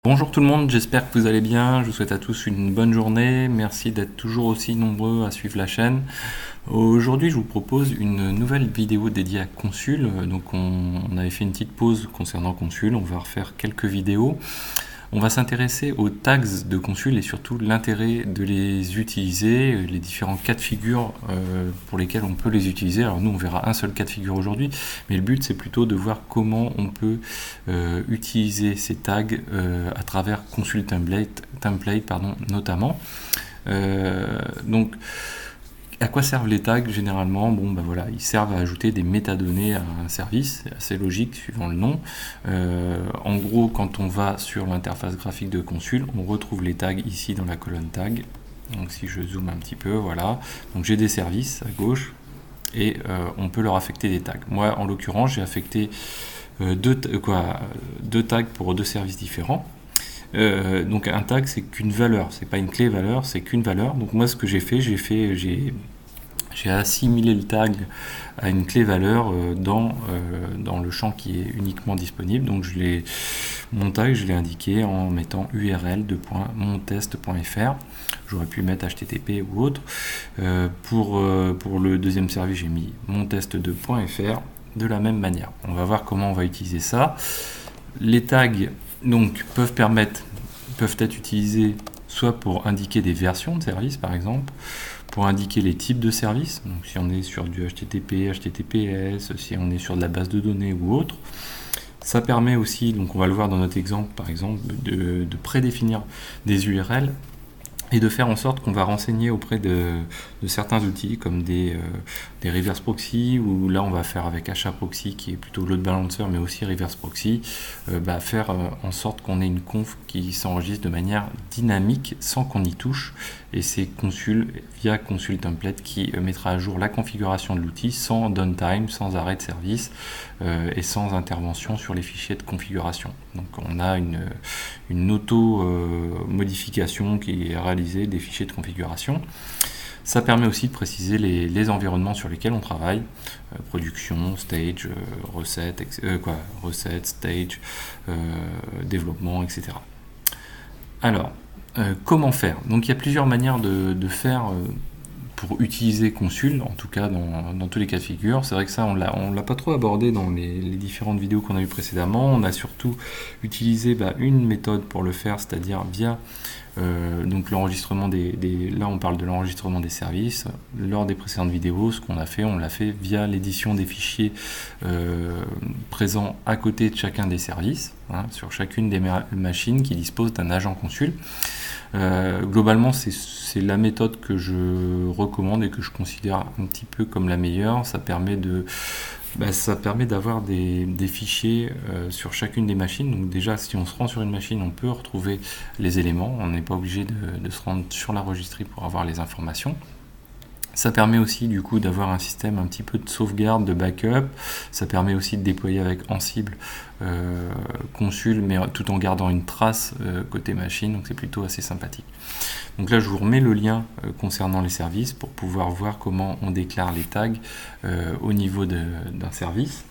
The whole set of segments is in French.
Bonjour tout le monde, j'espère que vous allez bien, je vous souhaite à tous une bonne journée, merci d'être toujours aussi nombreux à suivre la chaîne. Aujourd'hui je vous propose une nouvelle vidéo dédiée à Consul, donc on avait fait une petite pause concernant Consul, on va refaire quelques vidéos. On va s'intéresser aux tags de Consul et surtout l'intérêt de les utiliser, les différents cas de figure pour lesquels on peut les utiliser. Alors nous on verra un seul cas de figure aujourd'hui, mais le but c'est plutôt de voir comment on peut utiliser ces tags à travers Consul Template notamment. Donc à quoi servent les tags généralement? Bon, ben voilà, ils servent à ajouter des métadonnées à un service, c'est assez logique suivant le nom. En gros, quand on va sur l'interface graphique de Consul, on retrouve les tags ici dans la colonne tag. Donc si je zoome un petit peu, voilà. Donc j'ai des services à gauche et on peut leur affecter des tags. Moi, en l'occurrence, j'ai affecté deux tags pour deux services différents. Donc un tag c'est qu'une valeur, c'est pas une clé valeur, c'est qu'une valeur. Donc moi ce que j'ai fait, j'ai assimilé le tag à une clé valeur dans le champ qui est uniquement disponible. Donc mon tag je l'ai indiqué en mettant url montest.fr. J'aurais pu mettre http ou autre. Pour le deuxième service j'ai mis montest2.fr de la même manière. On va voir comment on va utiliser ça. Les tags donc peuvent être utilisés soit pour indiquer des versions de services par exemple, pour indiquer les types de services, donc si on est sur du HTTP, HTTPS, si on est sur de la base de données ou autre. Ça permet aussi, donc on va le voir dans notre exemple par exemple, de prédéfinir des URL et de faire en sorte qu'on va renseigner auprès de certains outils comme des reverse proxy, ou là on va faire avec HAProxy qui est plutôt load balancer mais aussi reverse proxy, faire en sorte qu'on ait une conf qui s'enregistre de manière dynamique sans qu'on y touche, et c'est Consul via Consul Template qui mettra à jour la configuration de l'outil sans downtime, sans arrêt de service et sans intervention sur les fichiers de configuration. Donc on a une auto-modification qui est réalisée des fichiers de configuration. Ça permet aussi de préciser les environnements sur lesquels on travaille, production, stage, recette, stage, développement, etc. Alors, comment faire? Donc il y a plusieurs manières de faire pour utiliser Consul, en tout cas dans tous les cas de figure. C'est vrai que ça, on l'a pas trop abordé dans les différentes vidéos qu'on a eues précédemment. On a surtout utilisé une méthode pour le faire, c'est-à-dire via donc l'enregistrement là on parle de l'enregistrement des services. Lors des précédentes vidéos, ce qu'on a fait, on l'a fait via l'édition des fichiers présents à côté de chacun des services, sur chacune des machines qui disposent d'un agent Consul. Globalement, c'est la méthode que je recommande et que je considère un petit peu comme la meilleure. Ça permet d'avoir des fichiers sur chacune des machines. Donc déjà, si on se rend sur une machine, on peut retrouver les éléments. On n'est pas obligé de se rendre sur la registrie pour avoir les informations. Ça permet aussi du coup d'avoir un système un petit peu de sauvegarde, de backup. Ça permet aussi de déployer avec Ansible Consul, mais tout en gardant une trace côté machine, donc c'est plutôt assez sympathique. Donc là je vous remets le lien concernant les services pour pouvoir voir comment on déclare les tags au niveau d'un service.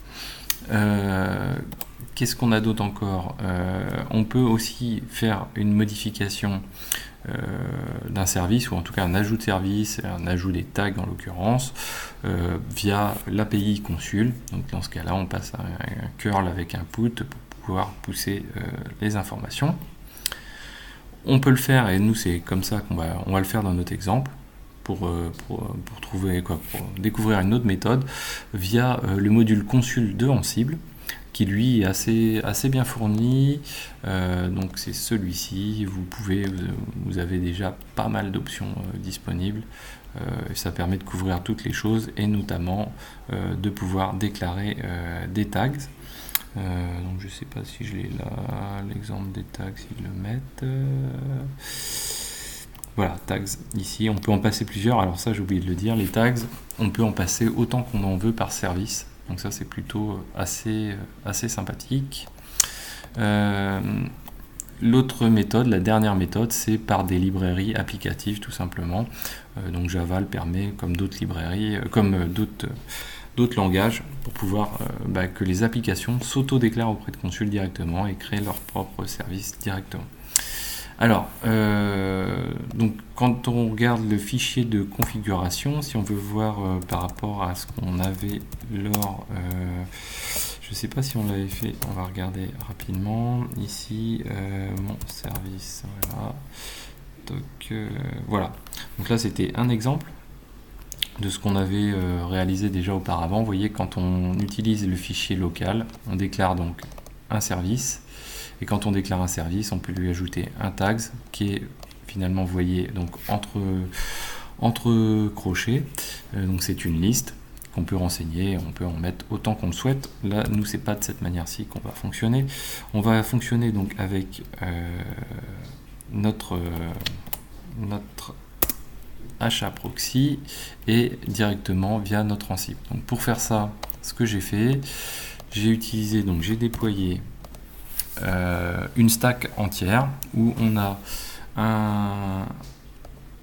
Qu'est-ce qu'on a d'autre encore? On peut aussi faire une modification d'un service, ou en tout cas un ajout de service, un ajout des tags en l'occurrence, via l'API Consul. Donc dans ce cas-là, on passe un curl avec un put pour pouvoir pousser les informations. On peut le faire, et nous c'est comme ça qu'on va le faire dans notre exemple, pour découvrir une autre méthode via le module Consul de Ansible, qui lui est assez bien fourni. Donc c'est celui-ci. Vous avez déjà pas mal d'options disponibles. Et ça permet de couvrir toutes les choses, et notamment de pouvoir déclarer des tags. Donc je sais pas si je l'ai là, l'exemple des tags, s'ils le mettent. Voilà, tags, ici, on peut en passer plusieurs. Alors ça, j'ai oublié de le dire, les tags, on peut en passer autant qu'on en veut par service. Donc ça, c'est plutôt assez sympathique. L'autre méthode, la dernière méthode, c'est par des librairies applicatives, tout simplement. Donc Java le permet, comme d'autres librairies, comme d'autres d'autres langages pour pouvoir que les applications s'auto-déclarent auprès de Consul directement et créent leur propre service directement. Alors, donc quand on regarde le fichier de configuration, si on veut voir par rapport à ce qu'on avait lors, je ne sais pas si on l'avait fait, on va regarder rapidement. Ici, mon service, voilà. Donc, voilà. Donc là, c'était un exemple de ce qu'on avait réalisé déjà auparavant. Vous voyez, quand on utilise le fichier local, on déclare donc un service. Et quand on déclare un service, on peut lui ajouter un tags qui est finalement, vous voyez, donc entre crochets. Donc c'est une liste qu'on peut renseigner, on peut en mettre autant qu'on le souhaite. Là, nous, c'est pas de cette manière-ci qu'on va fonctionner. On va fonctionner donc avec notre HA proxy et directement via notre Ansible. Donc pour faire ça, ce que j'ai fait, j'ai déployé une stack entière où on a un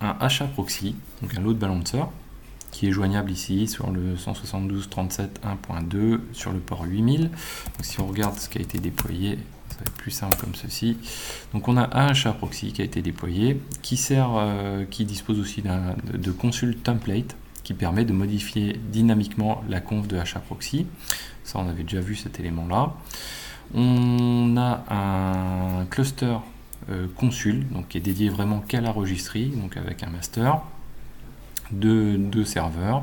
HA proxy, donc un load balancer, qui est joignable ici sur le 172.37.1.2 sur le port 8000. Donc si on regarde ce qui a été déployé, ça va être plus simple comme ceci. Donc on a un HA proxy qui a été déployé, qui dispose aussi de Consul template, qui permet de modifier dynamiquement la conf de HA proxy. Ça, on avait déjà vu cet élément-là. On a un cluster Consul, donc qui est dédié vraiment qu'à la registrie, donc avec un master, deux serveurs,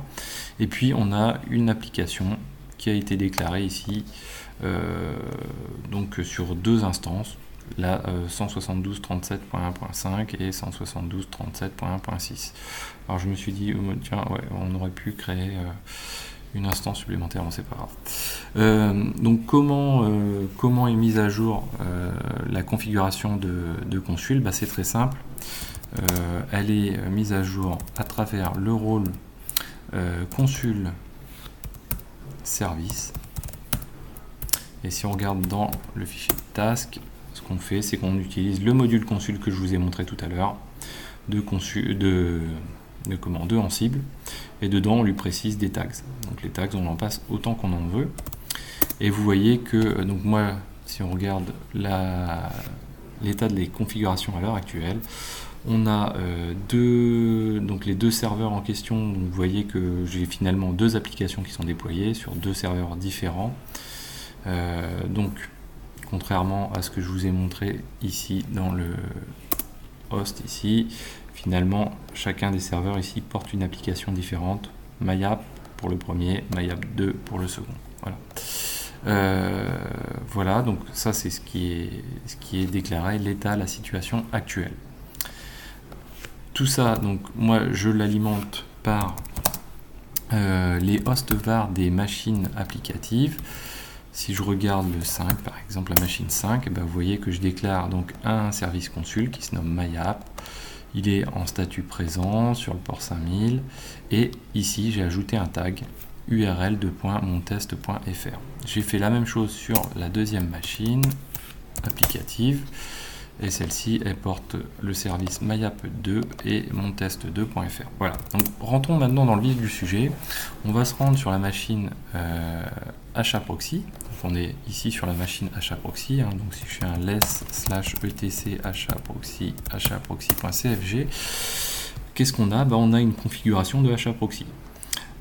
et puis on a une application qui a été déclarée ici, donc sur deux instances, la 172.37.1.5 et 172.37.1.6. Alors je me suis dit, tiens, ouais, on aurait pu créer une instance supplémentaire, c'est pas grave. Donc comment est mise à jour la configuration de Consul? C'est très simple. Elle est mise à jour à travers le rôle Consul service. Et si on regarde dans le fichier task, ce qu'on fait, c'est qu'on utilise le module Consul que je vous ai montré tout à l'heure de Ansible, et dedans on lui précise des tags. Donc les tags, on en passe autant qu'on en veut. Et vous voyez que, donc moi, si on regarde l'état des configurations à l'heure actuelle, on a donc les deux serveurs en question. Donc vous voyez que j'ai finalement deux applications qui sont déployées sur deux serveurs différents. Donc contrairement à ce que je vous ai montré ici dans le host ici, finalement chacun des serveurs ici porte une application différente. MyApp pour le premier, MyApp 2 pour le second. Voilà. Voilà, donc ça c'est ce qui est déclaré, l'état, la situation actuelle. Tout ça, donc moi je l'alimente par les hosts var des machines applicatives. Si je regarde le 5, par exemple la machine 5, vous voyez que je déclare donc un service Consul qui se nomme MyApp. Il est en statut présent sur le port 5000 et ici j'ai ajouté un tag url:/montest.fr. J'ai fait la même chose sur la deuxième machine applicative et celle-ci elle porte le service MyApp2 et montest2.fr. Voilà, donc rentrons maintenant dans le vif du sujet. On va se rendre sur la machine HA proxy. Donc on est ici sur la machine HA proxy, donc si je fais un less/etc haproxy.cfg, qu'est-ce qu'on a? On a une configuration de HA proxy.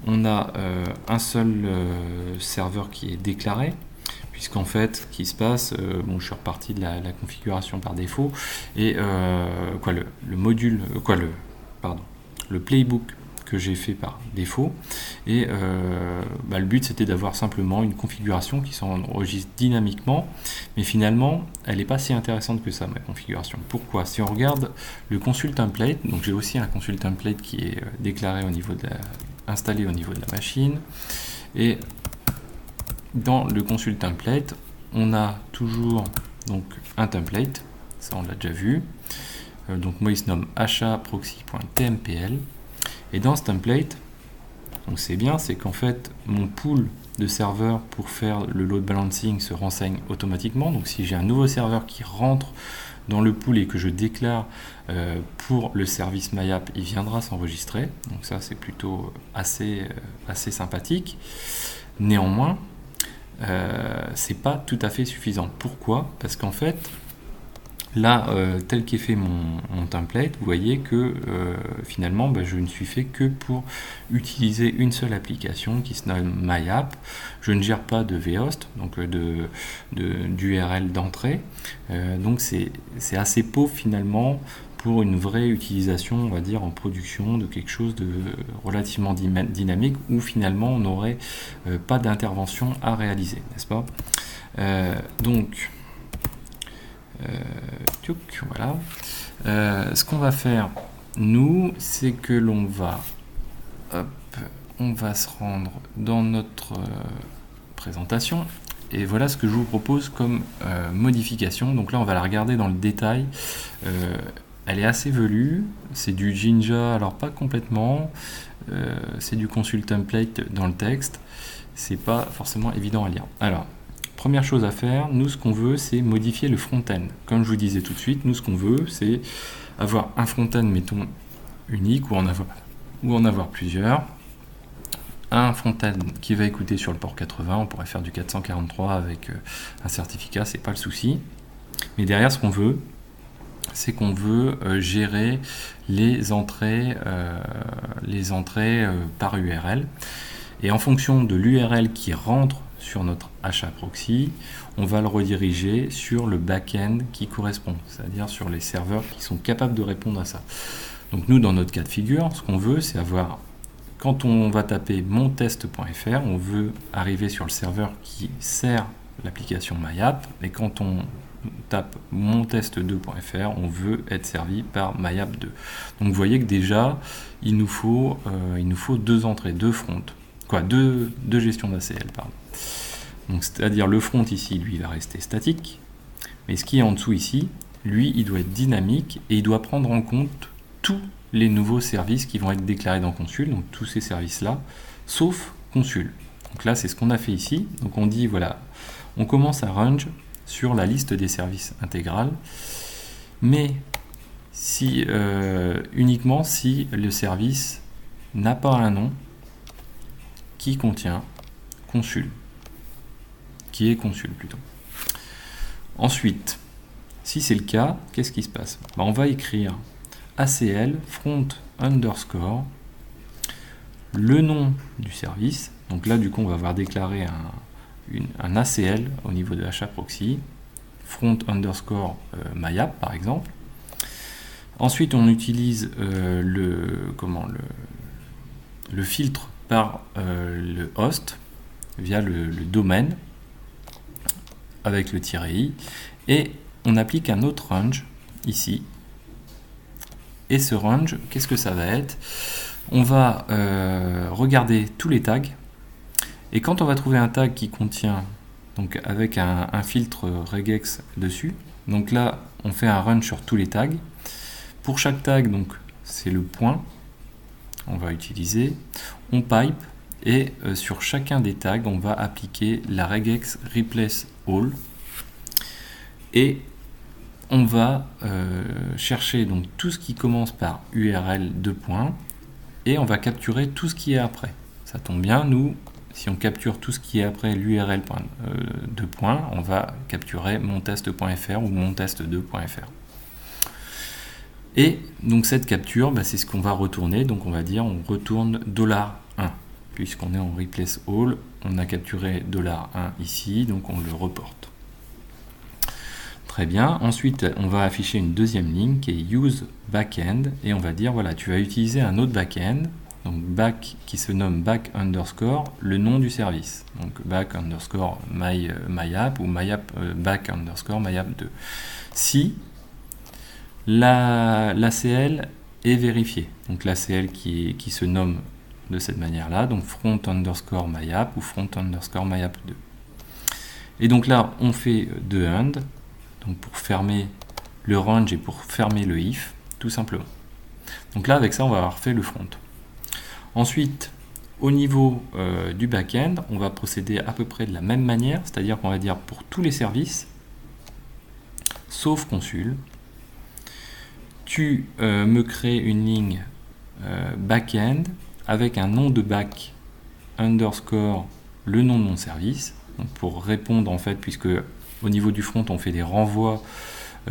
On a un seul serveur qui est déclaré, puisqu'en fait, ce qui se passe, je suis reparti de la configuration par défaut, et le playbook que j'ai fait par défaut, et le but c'était d'avoir simplement une configuration qui s'enregistre dynamiquement, mais finalement elle n'est pas si intéressante que ça, ma configuration. Pourquoi? Si on regarde le Consul template, donc j'ai aussi un Consul template qui est déclaré installé au niveau de la machine, et dans le Consul template on a toujours donc un template, ça on l'a déjà vu, donc moi il se nomme haproxy.tmpl, et dans ce template, donc c'est bien, c'est qu'en fait mon pool de serveurs pour faire le load balancing se renseigne automatiquement. Donc si j'ai un nouveau serveur qui rentre dans le pool et que je déclare pour le service MyApp, il viendra s'enregistrer. Donc ça, c'est plutôt assez sympathique. Néanmoins, c'est pas tout à fait suffisant. Pourquoi? Parce qu'en fait, là, tel qu'est fait mon template, vous voyez que finalement, je ne suis fait que pour utiliser une seule application qui se nomme MyApp. Je ne gère pas de vhost, donc d'URL d'entrée. Donc c'est assez pauvre finalement pour une vraie utilisation, on va dire, en production de quelque chose de relativement dynamique où finalement on n'aurait pas d'intervention à réaliser, n'est-ce pas? Voilà. Ce qu'on va faire, nous, c'est que l'on va, on va se rendre dans notre présentation. Et voilà ce que je vous propose comme modification. Donc là, on va la regarder dans le détail. Elle est assez velue. C'est du Jinja, alors pas complètement. C'est du Consul template dans le texte. C'est pas forcément évident à lire. Alors, première chose à faire, nous ce qu'on veut, c'est modifier le front-end. Comme je vous disais tout de suite, nous ce qu'on veut, c'est avoir un front-end, mettons, unique, ou en avoir plusieurs. Un front-end qui va écouter sur le port 80, on pourrait faire du 443 avec un certificat, c'est pas le souci. Mais derrière, ce qu'on veut, c'est qu'on veut gérer les entrées par URL. Et en fonction de l'URL qui rentre sur notre HAProxy, on va le rediriger sur le back-end qui correspond, c'est-à-dire sur les serveurs qui sont capables de répondre à ça. Donc nous, dans notre cas de figure, ce qu'on veut, c'est avoir, quand on va taper montest.fr, on veut arriver sur le serveur qui sert l'application MyApp, et quand on tape montest2.fr, on veut être servi par MyApp 2. Donc vous voyez que déjà, il nous faut deux entrées, deux fronts. Deux gestions d'ACL, pardon. Donc, c'est-à-dire le front ici, lui, il va rester statique, mais ce qui est en dessous ici, lui, il doit être dynamique et il doit prendre en compte tous les nouveaux services qui vont être déclarés dans Consul, donc tous ces services-là, sauf Consul. Donc là, c'est ce qu'on a fait ici. Donc on dit, voilà, on commence à range sur la liste des services intégrales, mais si, uniquement si le service n'a pas un nom qui contient Consul, qui est Consul plutôt. Ensuite, si c'est le cas, qu'est-ce qui se passe? On va écrire ACL front underscore le nom du service. Donc là, du coup, on va avoir déclaré un ACL au niveau de HAProxy, front underscore MyApp par exemple. Ensuite, on utilise le filtre par le host via le domaine avec le -i et on applique un autre range ici. Et ce range, qu'est-ce que ça va être? On va regarder tous les tags et quand on va trouver un tag qui contient, donc avec un filtre regex dessus, donc là on fait un range sur tous les tags. Pour chaque tag, donc c'est le point, on va utiliser, on pipe et sur chacun des tags on va appliquer la regex replace all et on va chercher donc tout ce qui commence par URL 2 points et on va capturer tout ce qui est après. Ça tombe bien, nous si on capture tout ce qui est après l'URL 2 points, on va capturer montest.fr ou montest2.fr. Et donc cette capture, c'est ce qu'on va retourner. Donc on va dire on retourne $1 puisqu'on est en replace all, on a capturé $1 ici, donc on le reporte. Très bien. Ensuite, on va afficher une deuxième ligne qui est use backend et on va dire voilà, tu vas utiliser un autre backend, donc back qui se nomme back underscore le nom du service, donc back underscore MyApp ou MyApp back underscore MyApp 2. Si l'ACL est vérifié, donc l'ACL qui se nomme de cette manière-là, donc front underscore MyApp ou front underscore MyApp 2. Et donc là, on fait deux and, donc pour fermer le range et pour fermer le if, tout simplement. Donc là, avec ça, on va avoir fait le front. Ensuite, au niveau du back-end, on va procéder à peu près de la même manière, c'est-à-dire qu'on va dire pour tous les services, sauf Consul, tu me crées une ligne backend avec un nom de back underscore le nom de mon service. Donc pour répondre en fait, puisque au niveau du front on fait des renvois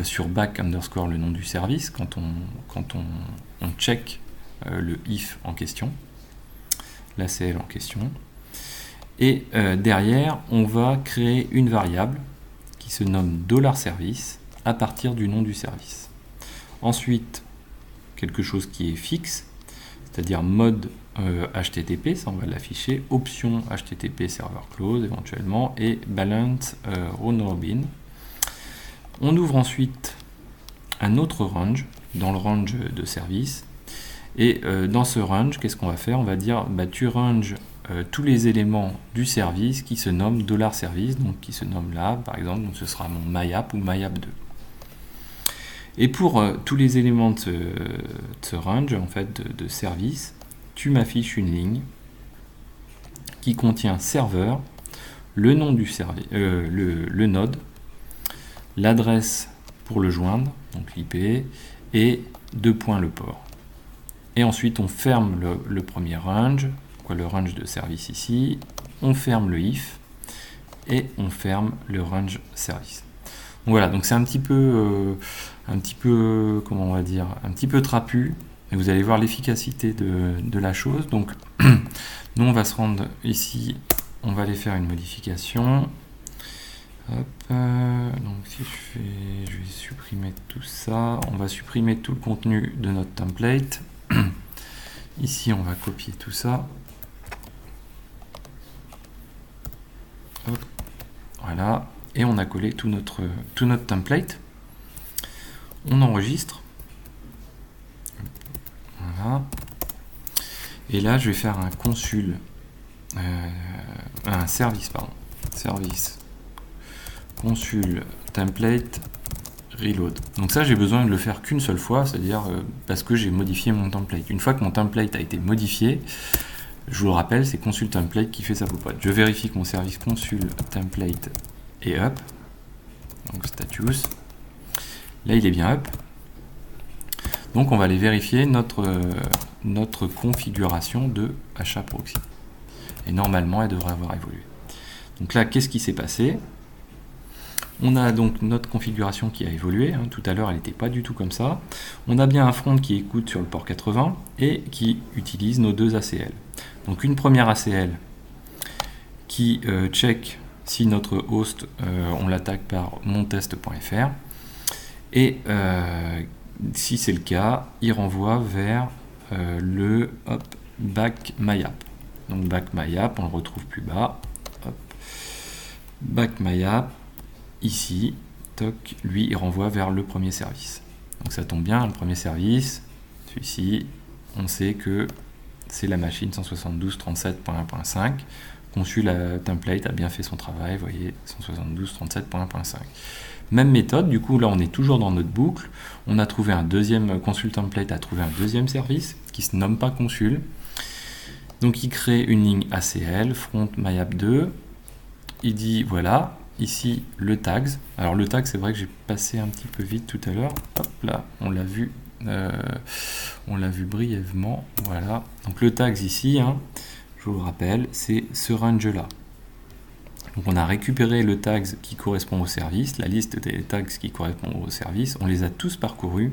sur back underscore le nom du service quand on check le if en question, l'ACL en question. Et derrière, on va créer une variable qui se nomme $service à partir du nom du service. Ensuite, quelque chose qui est fixe, c'est-à-dire mode HTTP, ça on va l'afficher, option HTTP server close éventuellement, et balance round robin. On ouvre ensuite un autre range, dans le range de service, et dans ce range, qu'est-ce qu'on va faire? On va dire, tu ranges tous les éléments du service qui se nomment $service, donc qui se nomme là, par exemple, donc ce sera mon myapp ou myapp2. Et pour tous les éléments de ce range, en fait, de service, tu m'affiches une ligne qui contient serveur, le nom du service, le node, l'adresse pour le joindre, donc l'IP, et 2 points le port. Et ensuite, on ferme le premier range, le range de service ici, on ferme le if, et on ferme le range service. Donc voilà, donc c'est un petit peu, comment on va dire, un petit peu trapu, et vous allez voir l'efficacité de la chose. Donc, nous, on va se rendre ici, on va aller faire une modification. Hop, donc si je vais supprimer tout ça, on va supprimer tout le contenu de notre template. Ici, on va copier tout ça. Hop, voilà, et on a collé tout notre template. On enregistre. Voilà. Et là, je vais faire un consul, un service, pardon. Service consul template reload. Donc ça, j'ai besoin de le faire qu'une seule fois, c'est-à-dire parce que j'ai modifié mon template. Une fois que mon template a été modifié, je vous le rappelle, c'est consul template qui fait sa popote. Je vérifie que mon service consul template est up. Donc status. Là, il est bien up. Donc, on va aller vérifier notre configuration de achat proxy. Et normalement, elle devrait avoir évolué. Donc là, qu'est-ce qui s'est passé? On a donc notre configuration qui a évolué. Tout à l'heure, elle n'était pas du tout comme ça. On a bien un front qui écoute sur le port 80 et qui utilise nos deux ACL. Donc une première ACL qui check si notre host, on l'attaque par montest.fr. Et si c'est le cas, il renvoie vers le back myapp. Donc back myapp, on le retrouve plus bas. Hop. Back myapp, ici, toc, lui, il renvoie vers le premier service. Donc ça tombe bien, le premier service, celui-ci, on sait que c'est la machine 172.37.1.5. Consul template a bien fait son travail, vous voyez, 172.37.1.5. Même méthode, du coup là on est toujours dans notre boucle, on a trouvé un deuxième, consul template a trouvé un deuxième service qui se nomme pas consul. Donc il crée une ligne ACL, front myapp2, il dit voilà, ici le tags. Alors le tag, c'est vrai que j'ai passé un petit peu vite tout à l'heure, hop là, on l'a vu brièvement, voilà. Donc le tags ici, je vous le rappelle, c'est ce range là. Donc on a récupéré le tags qui correspond au service, la liste des tags qui correspondent au service, on les a tous parcourus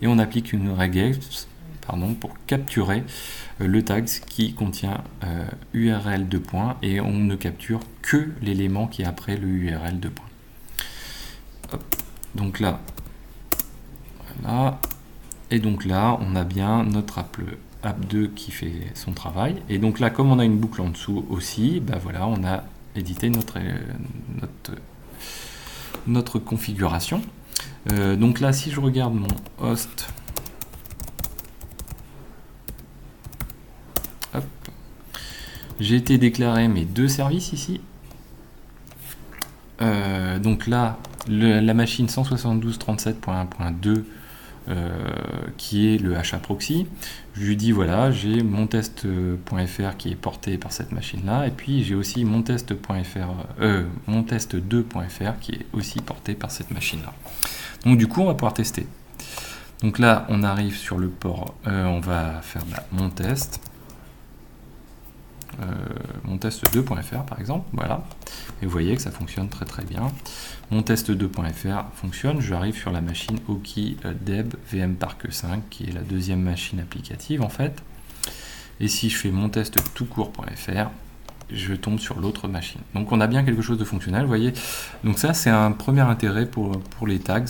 et on applique une regex pour capturer le tag qui contient URL 2 points et on ne capture que l'élément qui est après le URL 2 points. Hop. Donc là, voilà. Et donc là, on a bien notre app2 qui fait son travail. Et donc là, comme on a une boucle en dessous aussi, voilà, on a édité notre configuration. Donc là, si je regarde mon host, j'ai été déclarer mes deux services ici. Donc là, la machine 172.37.1.2 qui est le achat proxy, je lui dis voilà, j'ai mon test.fr qui est porté par cette machine là, et puis j'ai aussi mon mon test2.fr qui est aussi porté par cette machine là. Donc du coup on va pouvoir tester. Donc là, on arrive sur le port, on va faire mon test. Mon test2.fr par exemple, voilà, et vous voyez que ça fonctionne très très bien. Mon test2.fr fonctionne, j'arrive sur la machine Oki Deb VM Park 5 qui est la deuxième machine applicative en fait, et si je fais mon test tout court.fr, je tombe sur l'autre machine. Donc on a bien quelque chose de fonctionnel, vous voyez. Donc ça c'est un premier intérêt pour les tags,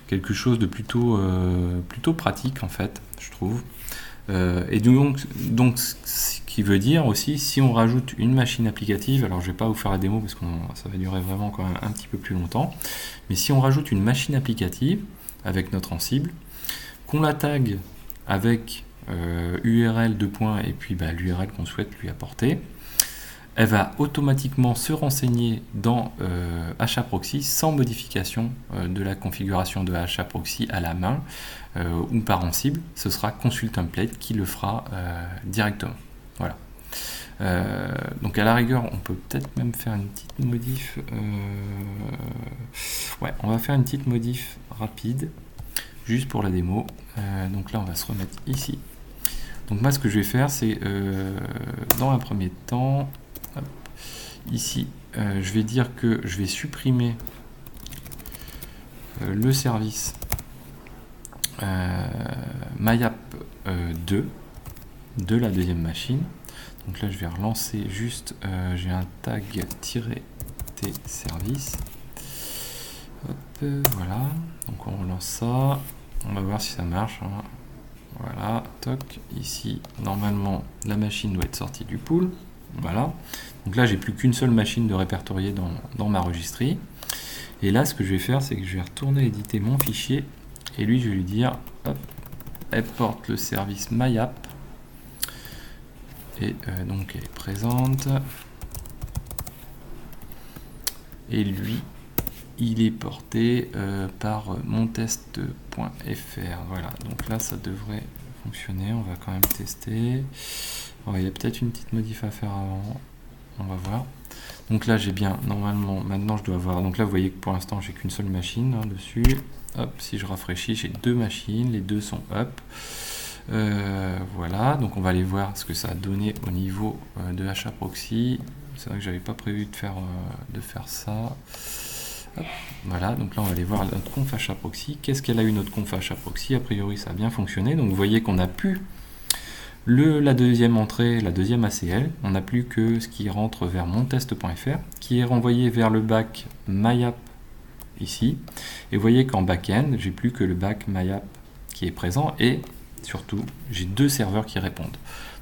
quelque chose de plutôt pratique en fait, je trouve. Et donc ce qui veut dire aussi, si on rajoute une machine applicative, alors je vais pas vous faire la démo parce que ça va durer vraiment quand même un petit peu plus longtemps, mais si on rajoute une machine applicative avec notre Ansible, qu'on la tag avec URL et puis l'URL qu'on souhaite lui apporter, elle va automatiquement se renseigner dans HAProxy sans modification de la configuration de HAProxy à la main ou par Ansible. Ce sera Consult-Template qui le fera directement. Voilà. Donc à la rigueur, on peut peut-être même faire une petite modif. Ouais, on va faire une petite modif rapide, juste pour la démo. Donc là, on va se remettre ici. Donc moi, ce que je vais faire, c'est dans un premier temps, hop, ici, je vais dire que je vais supprimer le service MyApp2 de la deuxième machine. Donc là, je vais relancer juste, j'ai un tag -t service. Hop, voilà. Donc on relance ça. On va voir si ça marche. Hein. Voilà, toc. Ici, normalement, la machine doit être sortie du pool. Voilà. Donc là, j'ai plus qu'une seule machine de répertorier dans ma registrie. Et là, ce que je vais faire, c'est que je vais retourner éditer mon fichier. Et lui, je vais lui dire, hop, export le service MyApp. Et donc, elle est présente. Et lui, il est porté par montest.fr. Voilà, donc là, ça devrait fonctionner. On va quand même tester. Oh, il y a peut-être une petite modif à faire avant. On va voir. Donc là, j'ai bien, normalement, maintenant, je dois avoir... Donc là, vous voyez que pour l'instant, j'ai qu'une seule machine dessus. Hop, si je rafraîchis, j'ai deux machines. Les deux sont up. Voilà, donc on va aller voir ce que ça a donné au niveau de HAProxy. C'est vrai que j'avais pas prévu de faire ça. Hop, voilà, donc là on va aller voir notre conf HAProxy. Qu'est-ce qu'elle a eu notre conf HAProxy? A priori ça a bien fonctionné. Donc vous voyez qu'on n'a plus la deuxième entrée, la deuxième ACL. On n'a plus que ce qui rentre vers montest.fr, qui est renvoyé vers le back MyApp ici. Et vous voyez qu'en back-end, j'ai plus que le back MyApp qui est présent et surtout, j'ai deux serveurs qui répondent.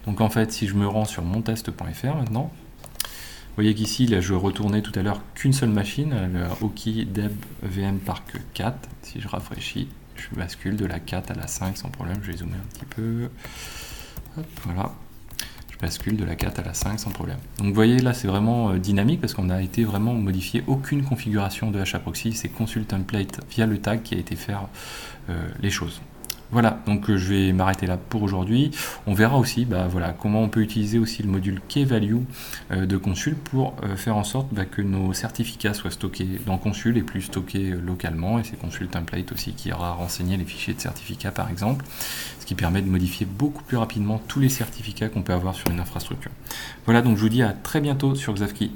Donc en fait, si je me rends sur montest.fr maintenant, vous voyez qu'ici, là, je retournais tout à l'heure qu'une seule machine, le Oki Deb VM Park 4. Si je rafraîchis, je bascule de la 4 à la 5 sans problème. Je vais zoomer un petit peu. Hop, voilà. Je bascule de la 4 à la 5 sans problème. Donc vous voyez, là, c'est vraiment dynamique parce qu'on a été vraiment modifié aucune configuration de HAProxy. C'est Consult-Template via le tag qui a été faire les choses. Voilà, donc je vais m'arrêter là pour aujourd'hui. On verra aussi voilà, comment on peut utiliser aussi le module Key-Value de Consul pour faire en sorte que nos certificats soient stockés dans Consul et plus stockés localement. Et c'est Consul Template aussi qui aura renseigné les fichiers de certificats par exemple, ce qui permet de modifier beaucoup plus rapidement tous les certificats qu'on peut avoir sur une infrastructure. Voilà, donc je vous dis à très bientôt sur Xavki.